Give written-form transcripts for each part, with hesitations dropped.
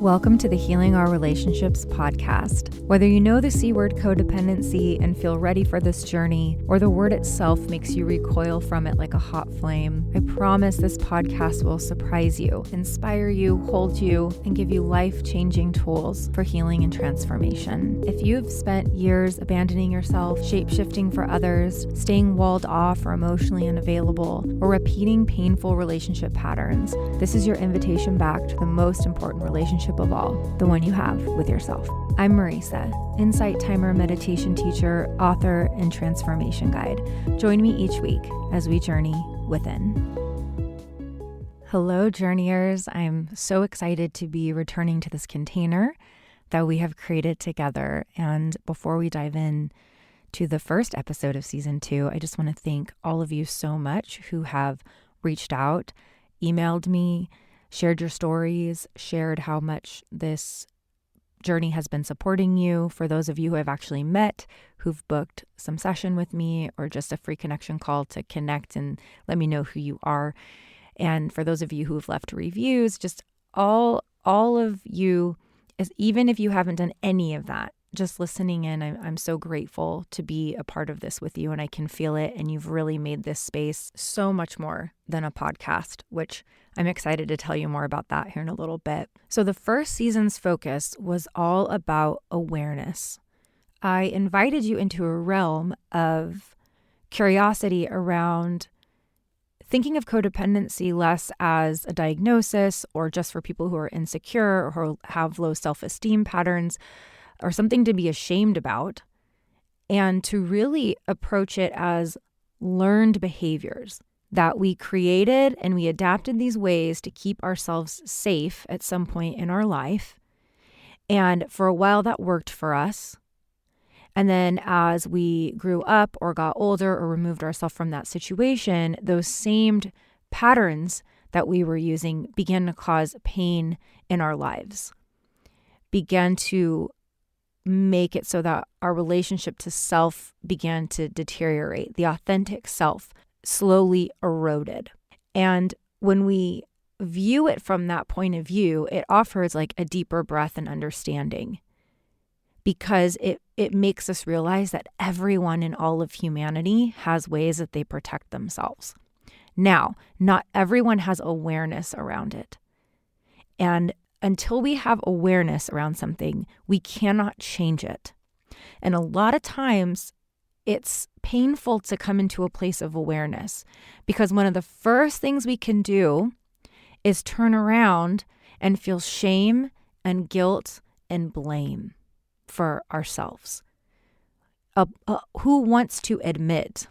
Welcome to the Healing Our Relationships podcast. Whether you know the C word codependency and feel ready for this journey, or the word itself makes you recoil from it like a hot flame, I promise this podcast will surprise you, inspire you, hold you, and give you life-changing tools for healing and transformation. If you've spent years abandoning yourself, shape-shifting for others, staying walled off or emotionally unavailable, or repeating painful relationship patterns, this is your invitation back to the most important relationship of all, the one you have with yourself. I'm Marisa, Insight Timer meditation teacher, author, and transformation guide. Join me each week as we journey within. Hello, journeyers. I'm so excited to be returning to this container that we have created together. And before we dive in to the first episode of season 2, I just want to thank all of you so much who have reached out, emailed me, shared your stories, shared how much this journey has been supporting you. For those of you who I've actually met, who've booked some session with me or just a free connection call to connect and let me know who you are. And for those of you who have left reviews, just all of you, even if you haven't done any of that, just listening in, I'm so grateful to be a part of this with you, and I can feel it. And you've really made this space so much more than a podcast, which I'm excited to tell you more about that here in a little bit. So the first season's focus was all about awareness. I invited you into a realm of curiosity around thinking of codependency less as a diagnosis or just for people who are insecure or who have low self-esteem patterns, or something to be ashamed about, and to really approach it as learned behaviors that we created, and we adapted these ways to keep ourselves safe at some point in our life. And for a while that worked for us. And then as we grew up or got older or removed ourselves from that situation, those same patterns that we were using began to cause pain in our lives, began to make it so that our relationship to self began to deteriorate. The authentic self slowly eroded. And when we view it from that point of view, it offers like a deeper breath and understanding, because it makes us realize that everyone in all of humanity has ways that they protect themselves. Now, not everyone has awareness around it. And until we have awareness around something, we cannot change it. And a lot of times it's painful to come into a place of awareness, because one of the first things we can do is turn around and feel shame and guilt and blame for ourselves. Who wants to admit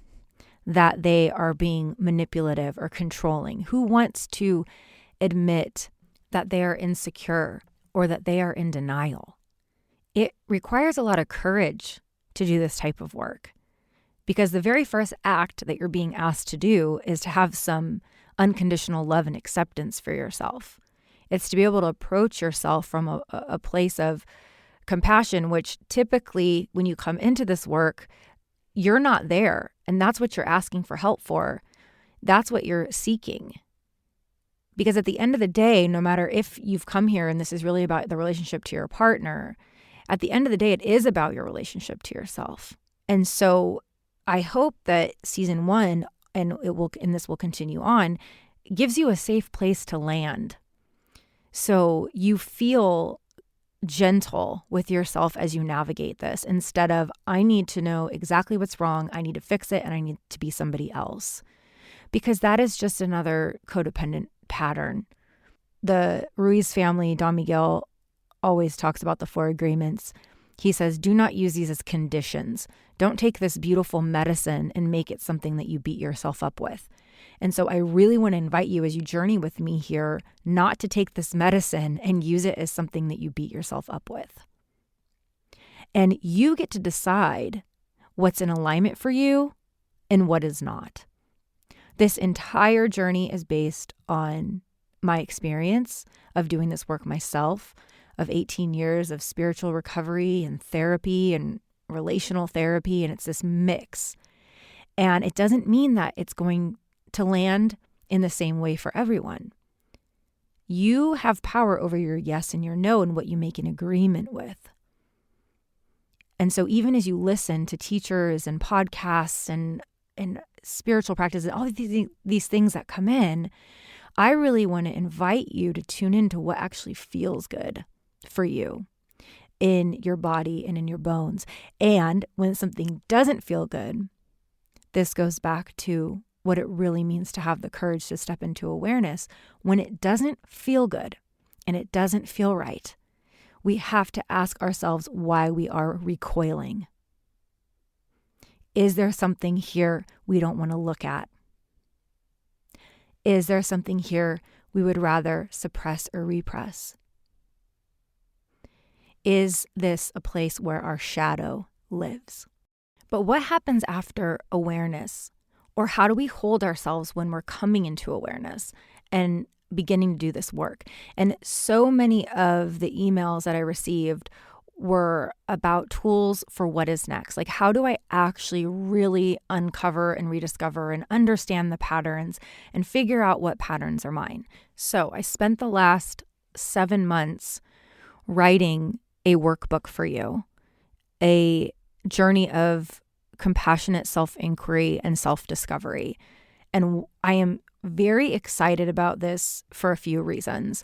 that they are being manipulative or controlling? Who wants to admit that they are insecure or that they are in denial? It requires a lot of courage to do this type of work, because the very first act that you're being asked to do is to have some unconditional love and acceptance for yourself. It's to be able to approach yourself from a place of compassion, which typically when you come into this work, you're not there. And that's what you're asking for help for. That's what you're seeking. Because at the end of the day, no matter if you've come here and this is really about the relationship to your partner, at the end of the day, it is about your relationship to yourself. And so I hope that season 1, and this will continue on, gives you a safe place to land. So you feel gentle with yourself as you navigate this, instead of, I need to know exactly what's wrong, I need to fix it, and I need to be somebody else. Because that is just another codependent pattern. The Ruiz family, Don Miguel, always talks about the 4 agreements. He says, do not use these as conditions. Don't take this beautiful medicine and make it something that you beat yourself up with. And so I really want to invite you, as you journey with me here, not to take this medicine and use it as something that you beat yourself up with. And you get to decide what's in alignment for you and what is not. This entire journey is based on my experience of doing this work myself, of 18 years of spiritual recovery and therapy and relational therapy, and it's this mix. And it doesn't mean that it's going to land in the same way for everyone. You have power over your yes and your no and what you make an agreement with. And so even as you listen to teachers and podcasts and spiritual practices, all these things that come in, I really want to invite you to tune into what actually feels good for you in your body and in your bones. And when something doesn't feel good, this goes back to what it really means to have the courage to step into awareness. When it doesn't feel good and it doesn't feel right, we have to ask ourselves why we are recoiling. Is there something here we don't want to look at? Is there something here we would rather suppress or repress? Is this a place where our shadow lives? But what happens after awareness? Or how do we hold ourselves when we're coming into awareness and beginning to do this work? And so many of the emails that I received were about tools for what is next. Like, how do I actually really uncover and rediscover and understand the patterns and figure out what patterns are mine? So I spent the last 7 months writing a workbook for you, a journey of compassionate self-inquiry and self-discovery. And I am very excited about this for a few reasons.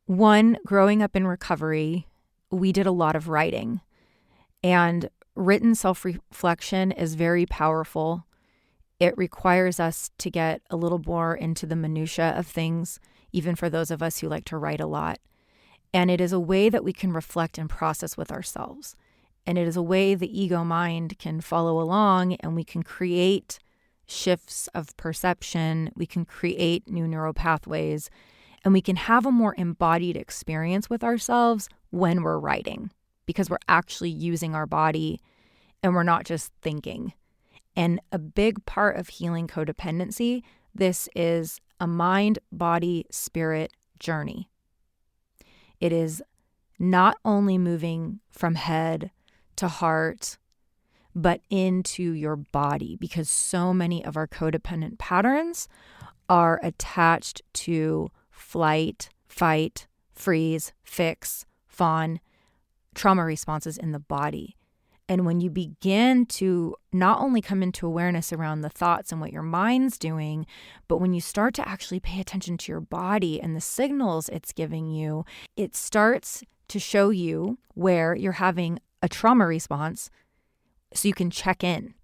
One, growing up in recovery, we did a lot of writing, and written self-reflection is very powerful. It requires us to get a little more into the minutia of things, even for those of us who like to write a lot. And it is a way that we can reflect and process with ourselves. And it is a way the ego mind can follow along, and we can create shifts of perception. We can create new neural pathways, and we can have a more embodied experience with ourselves when we're writing, because we're actually using our body and we're not just thinking. And a big part of healing codependency, this is a mind, body, spirit journey. It is not only moving from head to heart, but into your body, because so many of our codependent patterns are attached to flight, fight, freeze, fix, fawn, trauma responses in the body. And when you begin to not only come into awareness around the thoughts and what your mind's doing, but when you start to actually pay attention to your body and the signals it's giving you, it starts to show you where you're having a trauma response, so you can check in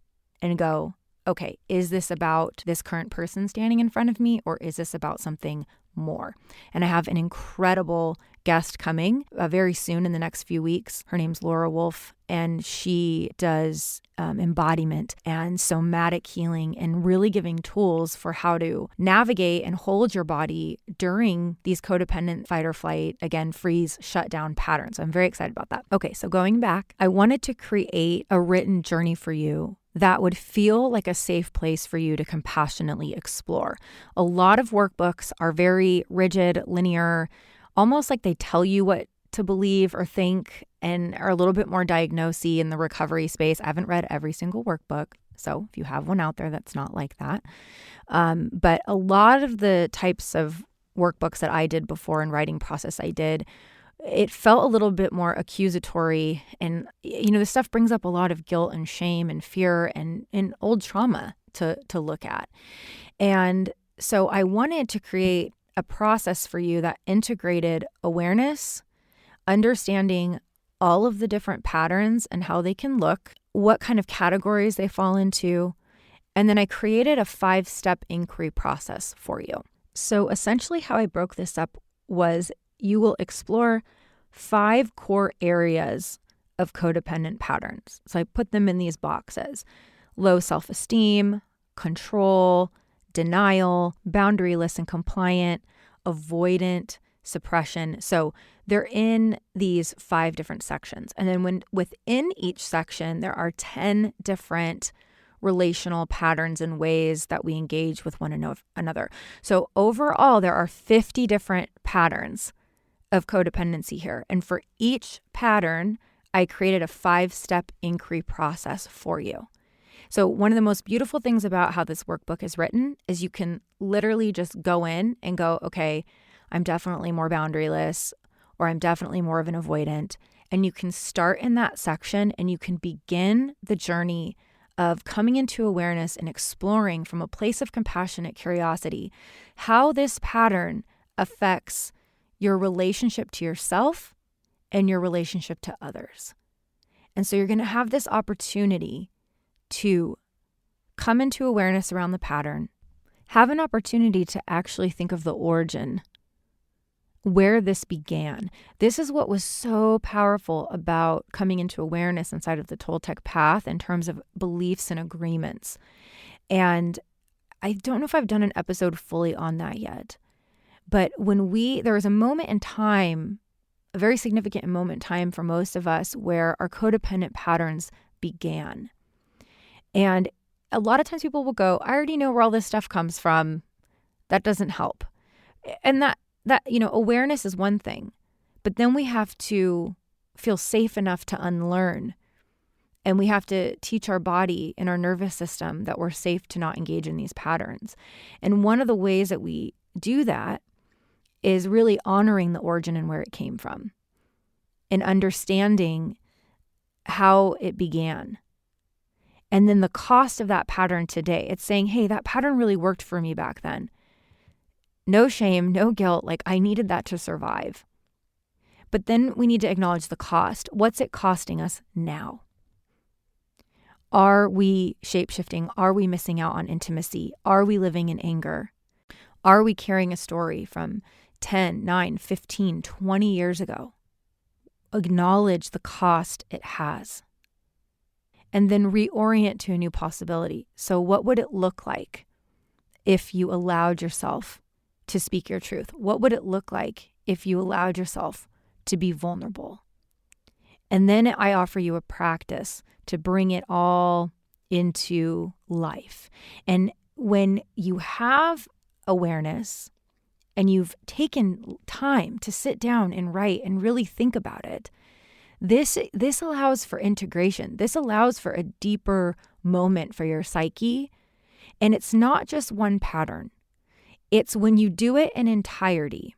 and go, okay, is this about this current person standing in front of me, or is this about something more? And I have an incredible guest coming very soon in the next few weeks. Her name's Laura Wolf, and she does embodiment and somatic healing and really giving tools for how to navigate and hold your body during these codependent fight or flight, again, freeze, shutdown patterns. I'm very excited about that. Okay, so going back, I wanted to create a written journey for you that would feel like a safe place for you to compassionately explore. A lot of workbooks are very rigid, linear, almost like they tell you what to believe or think, and are a little bit more diagnosy in the recovery space. I haven't read every single workbook, so if you have one out there that's not like that. But a lot of the types of workbooks that I did before in writing process it felt a little bit more accusatory. And, this stuff brings up a lot of guilt and shame and fear and old trauma to look at. And so I wanted to create a process for you that integrated awareness, understanding all of the different patterns and how they can look, what kind of categories they fall into. And then I created a 5-step inquiry process for you. So essentially how I broke this up was you will explore 5 core areas of codependent patterns. So I put them in these boxes: low self-esteem, control, denial, boundaryless and compliant, avoidant, suppression. So they're in these 5 different sections. And then within each section, there are 10 different relational patterns and ways that we engage with one another. So overall, there are 50 different patterns of codependency here. And for each pattern, I created a 5-step inquiry process for you. So one of the most beautiful things about how this workbook is written is you can literally just go in and go, okay, I'm definitely more boundaryless, or I'm definitely more of an avoidant. And you can start in that section and you can begin the journey of coming into awareness and exploring from a place of compassionate curiosity how this pattern affects your relationship to yourself and your relationship to others. And so you're going to have this opportunity to come into awareness around the pattern, have an opportunity to actually think of the origin, where this began. This is what was so powerful about coming into awareness inside of the Toltec path in terms of beliefs and agreements. And I don't know if I've done an episode fully on that yet, but there was a moment in time, a very significant moment in time for most of us, where our codependent patterns began. And a lot of times people will go, I already know where all this stuff comes from. That doesn't help. And that awareness is one thing, but then we have to feel safe enough to unlearn. And we have to teach our body and our nervous system that we're safe to not engage in these patterns. And one of the ways that we do that is really honoring the origin and where it came from and understanding how it began. And then the cost of that pattern today. It's saying, hey, that pattern really worked for me back then. No shame, no guilt. Like, I needed that to survive. But then we need to acknowledge the cost. What's it costing us now? Are we shape-shifting? Are we missing out on intimacy? Are we living in anger? Are we carrying a story from 10, 9, 15, 20 years ago? Acknowledge the cost it has. And then reorient to a new possibility. So what would it look like if you allowed yourself to speak your truth? What would it look like if you allowed yourself to be vulnerable? And then I offer you a practice to bring it all into life. And when you have awareness and you've taken time to sit down and write and really think about it, this allows for integration. This allows for a deeper moment for your psyche. And it's not just one pattern. It's when you do it in entirety,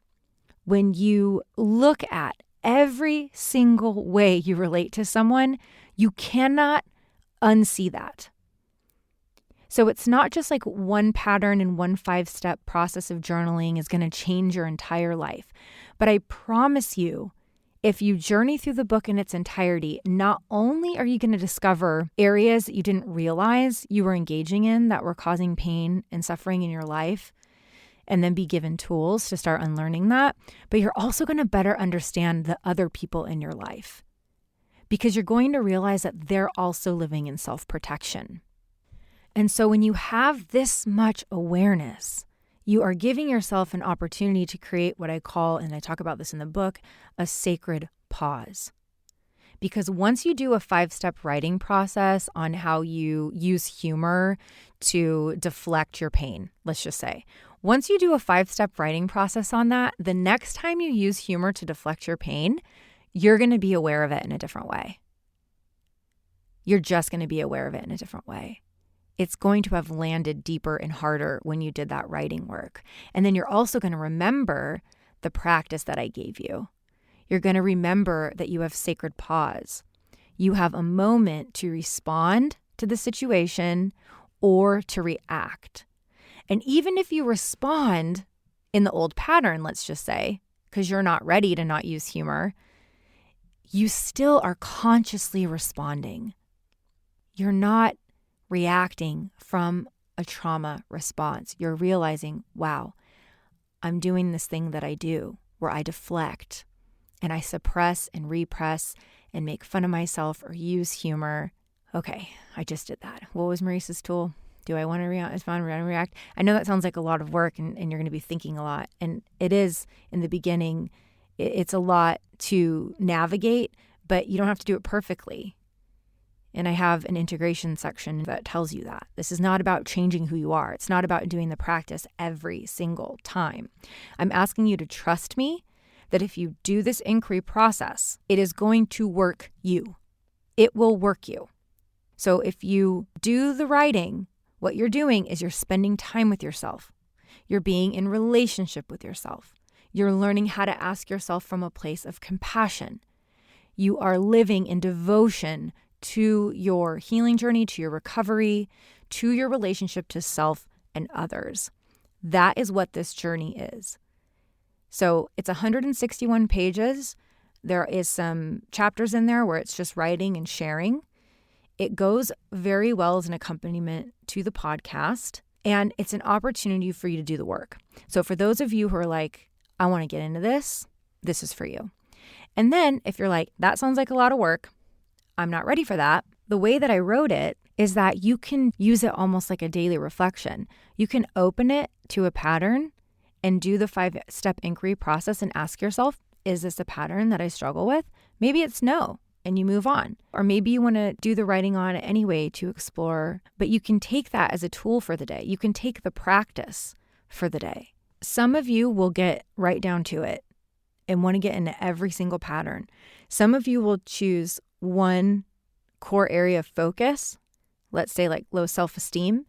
when you look at every single way you relate to someone, you cannot unsee that. So it's not just like one pattern and one 5-step process of journaling is going to change your entire life. But I promise you, if you journey through the book in its entirety, not only are you going to discover areas that you didn't realize you were engaging in that were causing pain and suffering in your life, and then be given tools to start unlearning that, but you're also going to better understand the other people in your life, because you're going to realize that they're also living in self-protection. And so when you have this much awareness, you are giving yourself an opportunity to create what I call, and I talk about this in the book, a sacred pause. Because once you do a 5-step writing process on how you use humor to deflect your pain, let's just say, once you do a 5-step writing process on that, the next time you use humor to deflect your pain, you're going to be aware of it in a different way. You're just going to be aware of it in a different way. It's going to have landed deeper and harder when you did that writing work. And then you're also going to remember the practice that I gave you. You're going to remember that you have sacred pause. You have a moment to respond to the situation or to react. And even if you respond in the old pattern, let's just say, because you're not ready to not use humor, you still are consciously responding. You're not reacting from a trauma response. You're realizing, wow, I'm doing this thing that I do where I deflect and I suppress and repress and make fun of myself or use humor. Okay, I just did that. What was Maurice's tool? Do I want to react? Is fun to react? I know that sounds like a lot of work and you're going to be thinking a lot. And it is in the beginning. It's a lot to navigate, but you don't have to do it perfectly. And I have an integration section that tells you that. This is not about changing who you are. It's not about doing the practice every single time. I'm asking you to trust me that if you do this inquiry process, it is going to work you. It will work you. So if you do the writing, what you're doing is you're spending time with yourself. You're being in relationship with yourself. You're learning how to ask yourself from a place of compassion. You are living in devotion to your healing journey, to your recovery, to your relationship to self and others. That is what this journey is. So it's 161 pages. There is some chapters in there where it's just writing and sharing. It goes very well as an accompaniment to the podcast, and it's an opportunity for you to do the work. So for those of you who are like, I want to get into this, this is for you. And then if you're like, that sounds like a lot of work, I'm not ready for that, the way that I wrote it is that you can use it almost like a daily reflection. You can open it to a pattern and do the 5-step inquiry process and ask yourself, is this a pattern that I struggle with? Maybe it's no, and you move on. Or maybe you want to do the writing on it anyway to explore, but you can take that as a tool for the day. You can take the practice for the day. Some of you will get right down to it and want to get into every single pattern. Some of you will choose one core area of focus, let's say like low self-esteem,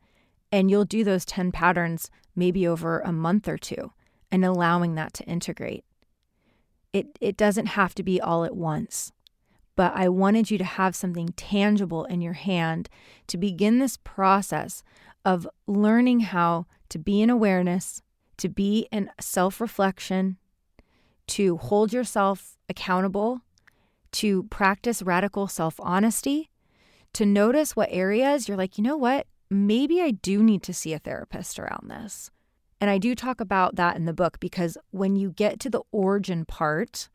and you'll do those 10 patterns maybe over a month or two and allowing that to integrate. It doesn't have to be all at once, but I wanted you to have something tangible in your hand to begin this process of learning how to be in awareness, to be in self-reflection, to hold yourself accountable, to practice radical self-honesty, to notice what areas you're like, you know what, maybe I do need to see a therapist around this. And I do talk about that in the book because when you get to the origin part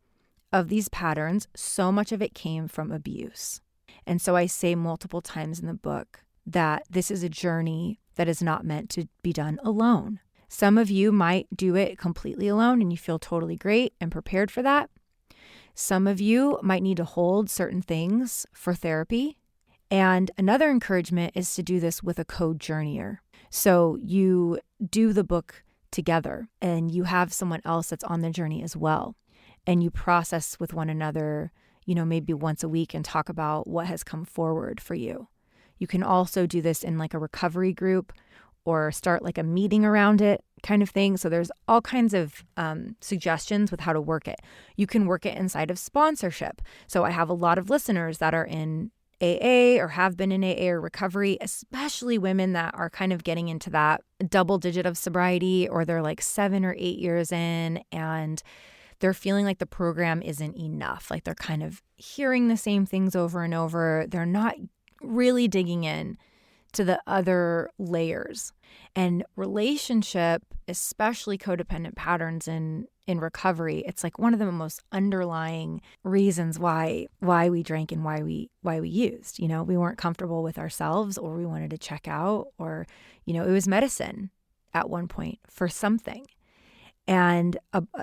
of these patterns, so much of it came from abuse. And so I say multiple times in the book that this is a journey that is not meant to be done alone. Some of you might do it completely alone and you feel totally great and prepared for that. Some of you might need to hold certain things for therapy. And another encouragement is to do this with a co-journeyer. So you do the book together and you have someone else that's on the journey as well. And you process with one another, maybe once a week and talk about what has come forward for you. You can also do this in like a recovery group or start like a meeting around it kind of thing. So there's all kinds of suggestions with how to work it. You can work it inside of sponsorship. So I have a lot of listeners that are in AA or have been in AA or recovery, especially women that are kind of getting into that double digit of sobriety, or they're like 7 or 8 years in and they're feeling like the program isn't enough. Like they're kind of hearing the same things over and over. They're not really digging in to the other layers. And relationship, especially codependent patterns in recovery, it's like one of the most underlying reasons why we drank and why we used. We weren't comfortable with ourselves, or we wanted to check out, or it was medicine at one point for something. And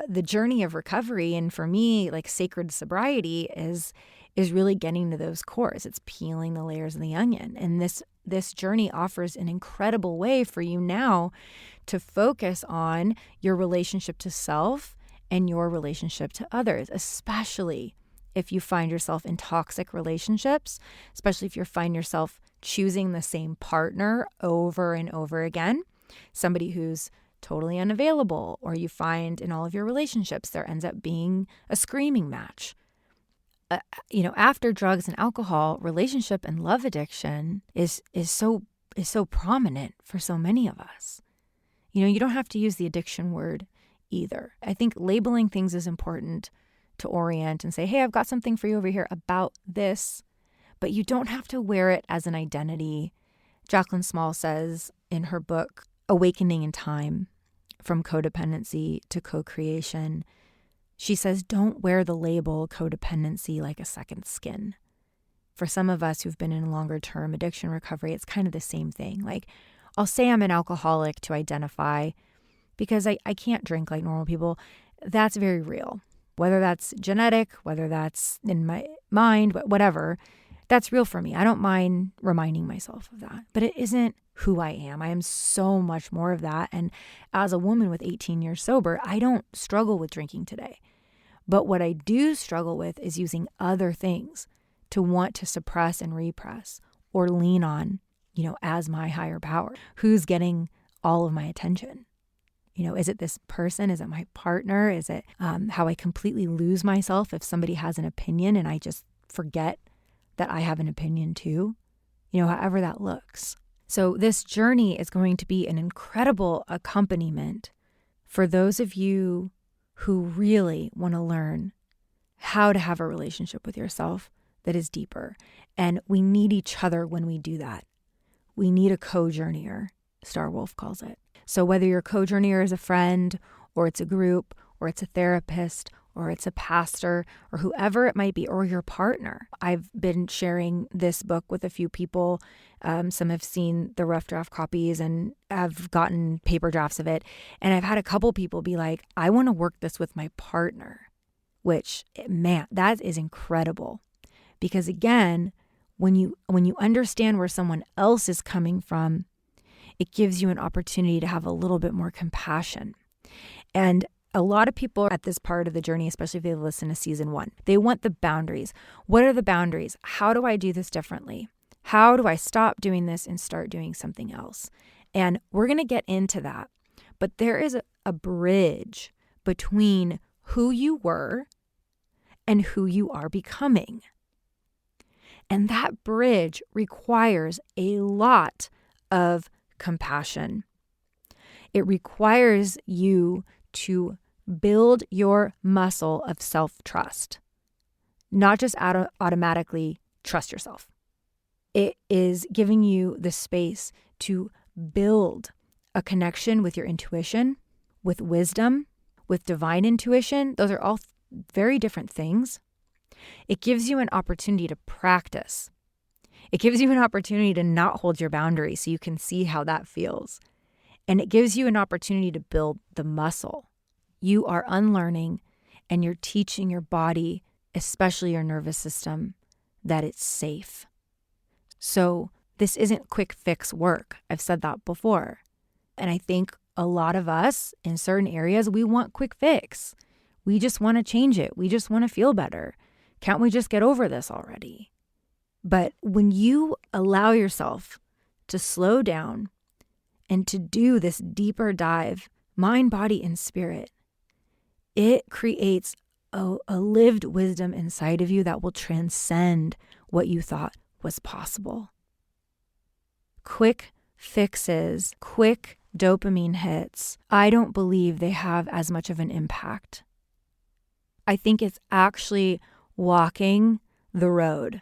the journey of recovery, and for me, like sacred sobriety, is really getting to those cores. It's peeling the layers of the onion. And this journey offers an incredible way for you now to focus on your relationship to self and your relationship to others, especially if you find yourself in toxic relationships, especially if you find yourself choosing the same partner over and over again, somebody who's totally unavailable, or you find in all of your relationships there ends up being a screaming match. After drugs and alcohol, relationship and love addiction is so prominent for so many of us. You don't have to use the addiction word either. I think labeling things is important to orient and say, hey, I've got something for you over here about this, but you don't have to wear it as an identity. Jacqueline Small says in her book, Awakening in Time, From Codependency to Co-Creation, she says, don't wear the label codependency like a second skin. For some of us who've been in longer-term addiction recovery, it's kind of the same thing. Like, I'll say I'm an alcoholic to identify because I can't drink like normal people. That's very real. Whether that's genetic, whether that's in my mind, whatever, that's real for me. I don't mind reminding myself of that. But it isn't who I am. I am so much more of that. And as a woman with 18 years sober, I don't struggle with drinking today. But what I do struggle with is using other things to want to suppress and repress or lean on, as my higher power. Who's getting all of my attention? Is it this person? Is it my partner? Is it how I completely lose myself if somebody has an opinion and I just forget that I have an opinion too? However that looks. So this journey is going to be an incredible accompaniment for those of you who really want to learn how to have a relationship with yourself that is deeper. And we need each other when we do that. We need a co-journeyer, Star Wolf calls it. So whether your co-journeyer is a friend, or it's a group, or it's a therapist, or it's a pastor, or whoever it might be, or your partner. I've been sharing this book with a few people. Some have seen the rough draft copies and have gotten paper drafts of it. And I've had a couple people be like, I want to work this with my partner, which, man, that is incredible. Because again, when you understand where someone else is coming from, it gives you an opportunity to have a little bit more compassion. And a lot of people at this part of the journey, especially if they listen to season 1, they want the boundaries. What are the boundaries? How do I do this differently? How do I stop doing this and start doing something else? And we're going to get into that. But there is a bridge between who you were and who you are becoming. And that bridge requires a lot of compassion. It requires you to build your muscle of self-trust, not just automatically trust yourself. It is giving you the space to build a connection with your intuition, with wisdom, with divine intuition. Those are all very different things. It gives you an opportunity to practice. It gives you an opportunity to not hold your boundaries so you can see how that feels. And it gives you an opportunity to build the muscle. You are unlearning and you're teaching your body, especially your nervous system, that it's safe. So this isn't quick fix work. I've said that before. And I think a lot of us in certain areas, we want quick fix. We just want to change it. We just want to feel better. Can't we just get over this already? But when you allow yourself to slow down and to do this deeper dive, mind, body, and spirit, it creates a lived wisdom inside of you that will transcend what you thought was possible. Quick fixes, quick dopamine hits, I don't believe they have as much of an impact. I think it's actually walking the road.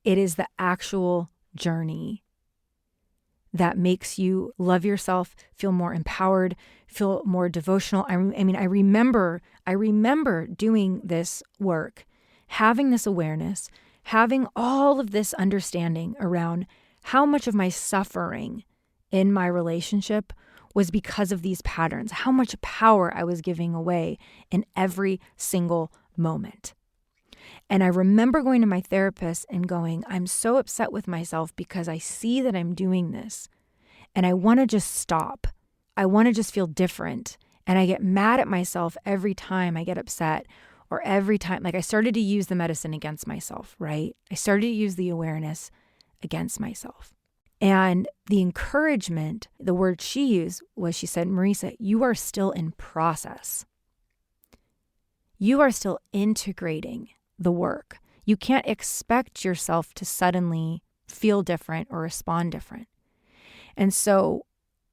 It is the actual journey that makes you love yourself, feel more empowered, feel more devotional. I remember doing this work, having this awareness, having all of this understanding around how much of my suffering in my relationship was because of these patterns, how much power I was giving away in every single moment. And I remember going to my therapist and going, I'm so upset with myself because I see that I'm doing this and I want to just stop. I want to just feel different. And I get mad at myself every time I get upset or every time, like I started to use the medicine against myself, right? I started to use the awareness against myself. And the encouragement, the word she used was, she said, Marisa, you are still in process. You are still integrating the work. You can't expect yourself to suddenly feel different or respond different. And so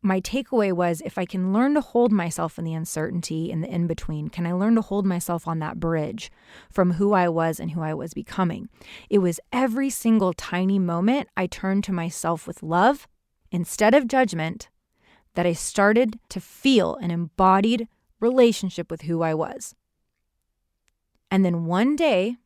my takeaway was, if I can learn to hold myself in the uncertainty and the in-between, can I learn to hold myself on that bridge from who I was and who I was becoming? It was every single tiny moment I turned to myself with love instead of judgment that I started to feel an embodied relationship with who I was. And then one day,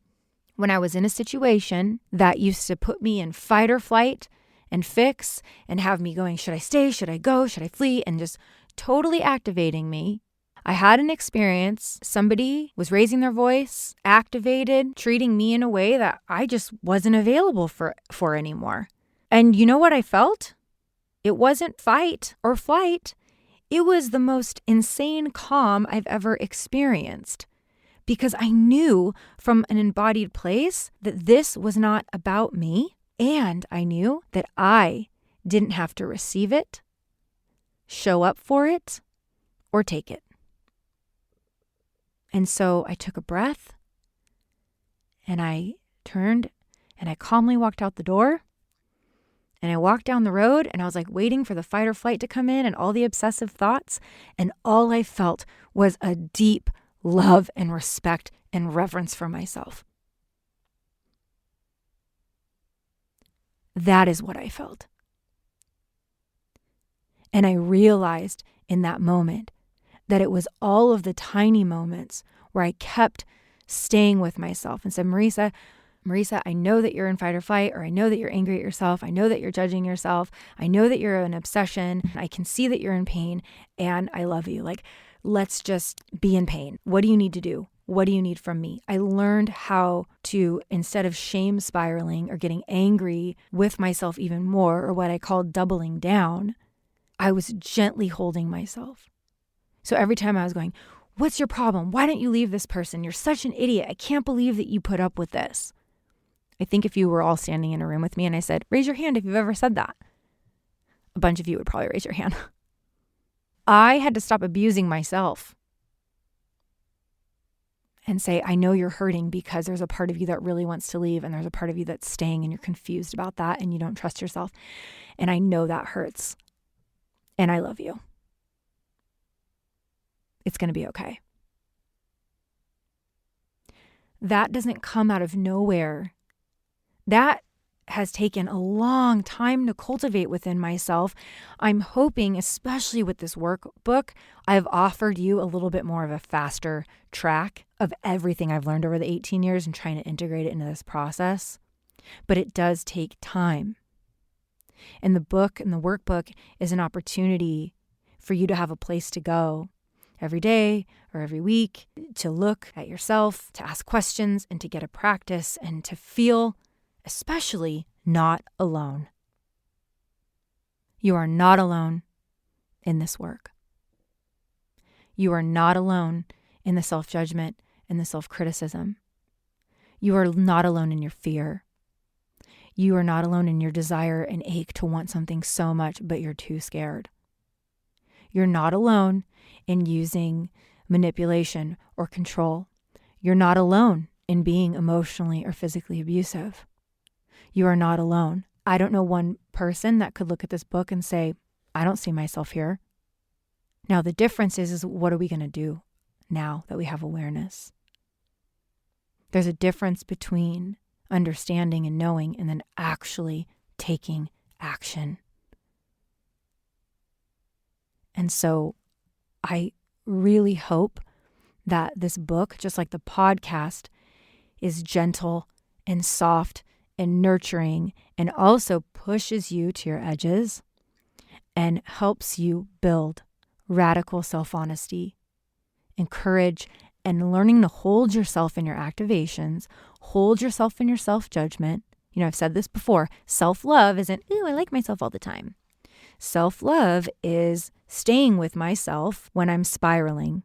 when I was in a situation that used to put me in fight or flight and fix and have me going, should I stay? Should I go? Should I flee? And just totally activating me. I had an experience. Somebody was raising their voice, activated, treating me in a way that I just wasn't available for anymore. And you know what I felt? It wasn't fight or flight. It was the most insane calm I've ever experienced. Because I knew from an embodied place that this was not about me. And I knew that I didn't have to receive it, show up for it, or take it. And so I took a breath and I turned and I calmly walked out the door. And I walked down the road and I was like waiting for the fight or flight to come in and all the obsessive thoughts. And all I felt was a deep love and respect and reverence for myself. That is what I felt. And I realized in that moment that it was all of the tiny moments where I kept staying with myself and said, Marisa, I know that you're in fight or flight, or I know that you're angry at yourself. I know that you're judging yourself. I know that you're an obsession. I can see that you're in pain and I love you. Like, let's just be in pain. What do you need to do? What do you need from me? I learned how to, instead of shame spiraling or getting angry with myself even more, or what I call doubling down, I was gently holding myself. So every time I was going, what's your problem? Why don't you leave this person? You're such an idiot. I can't believe that you put up with this. I think if you were all standing in a room with me and I said, raise your hand if you've ever said that, a bunch of you would probably raise your hand. I had to stop abusing myself and say, I know you're hurting because there's a part of you that really wants to leave and there's a part of you that's staying and you're confused about that and you don't trust yourself. And I know that hurts. And I love you. It's going to be okay. That doesn't come out of nowhere. That has taken a long time to cultivate within myself. I'm hoping, especially with this workbook, I've offered you a little bit more of a faster track of everything I've learned over the 18 years and trying to integrate it into this process. But it does take time. And the book and the workbook is an opportunity for you to have a place to go every day or every week to look at yourself, to ask questions, and to get a practice and to feel especially not alone. You are not alone in this work. You are not alone in the self-judgment and the self-criticism. You are not alone in your fear. You are not alone in your desire and ache to want something so much, but you're too scared. You're not alone in using manipulation or control. You're not alone in being emotionally or physically abusive. You are not alone. I don't know one person that could look at this book and say, I don't see myself here. Now, the difference is what are we going to do now that we have awareness? There's a difference between understanding and knowing and then actually taking action. And so I really hope that this book, just like the podcast, is gentle and soft and nurturing and also pushes you to your edges and helps you build radical self-honesty and courage and learning to hold yourself in your activations, hold yourself in your self-judgment. You know, I've said this before, self-love isn't, ooh, I like myself all the time. Self-love is staying with myself when I'm spiraling.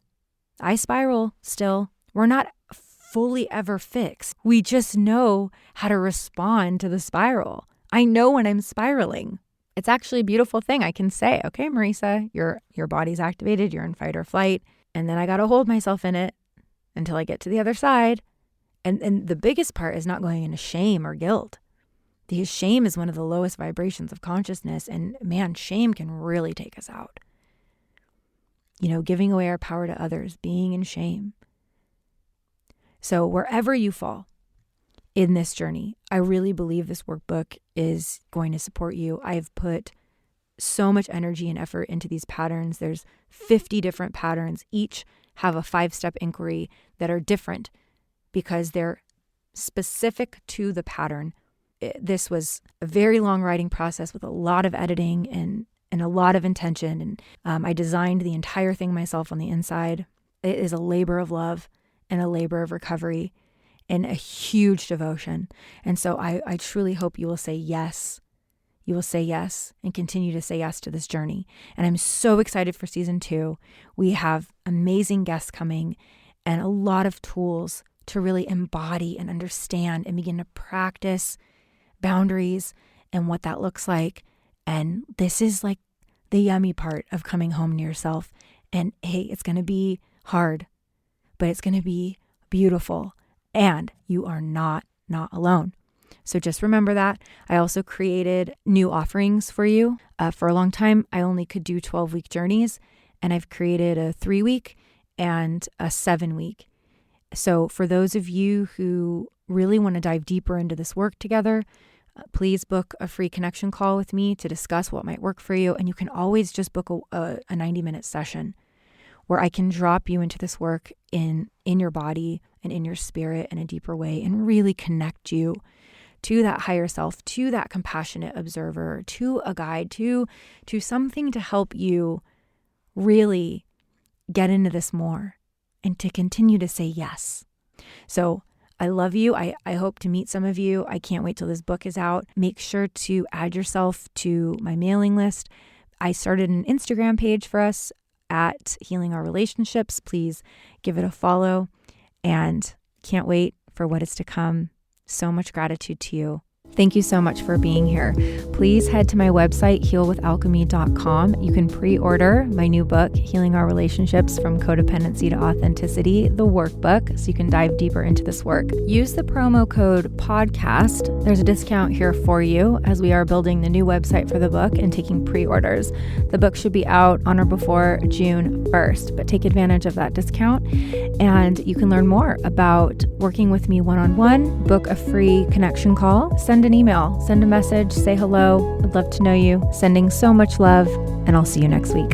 I spiral still. We're not fully ever fixed. We just know how to respond to the spiral. I know when I'm spiraling. It's actually a beautiful thing. I can say, okay, Marisa, your body's activated, you're in fight or flight. And then I got to hold myself in it until I get to the other side. And the biggest part is not going into shame or guilt. Because shame is one of the lowest vibrations of consciousness. And man, shame can really take us out. You know, giving away our power to others, being in shame. So wherever you fall in this journey, I really believe this workbook is going to support you. I've put so much energy and effort into these patterns. There's 50 different patterns. Each have a 5-step inquiry that are different because they're specific to the pattern. This was a very long writing process with a lot of editing and a lot of intention. And I designed the entire thing myself on the inside. It is a labor of love and a labor of recovery and a huge devotion. And so I truly hope you will say yes. You will say yes and continue to say yes to this journey. And I'm so excited for season 2. We have amazing guests coming and a lot of tools to really embody and understand and begin to practice boundaries and what that looks like. And this is like the yummy part of coming home to yourself And hey, it's going to be hard, but it's going to be beautiful. And you are not alone. So just remember that. I also created new offerings for you. For a long time, I only could do 12-week journeys, and I've created a 3-week and a 7-week. So for those of you who really want to dive deeper into this work together, please book a free connection call with me to discuss what might work for you. And you can always just book a 90-minute session where I can drop you into this work in your body and in your spirit in a deeper way and really connect you to that higher self, to that compassionate observer, to a guide, to something to help you really get into this more and to continue to say yes. So I love you. I hope to meet some of you. I can't wait till this book is out. Make sure to add yourself to my mailing list. I started an Instagram page for us at Healing Our Relationships. Please give it a follow, and can't wait for what is to come. So much gratitude to you. Thank you so much for being here. Please head to my website, healwithalchemy.com. You can pre-order my new book, Healing Our Relationships from Codependency to Authenticity, the workbook, so you can dive deeper into this work. Use the promo code PODCAST. There's a discount here for you as we are building the new website for the book and taking pre-orders. The book should be out on or before June 1st, but take advantage of that discount. And you can learn more about working with me one-on-one, book a free connection call, send an email, send a message, say hello. I'd love to know you. Sending so much love, and I'll see you next week.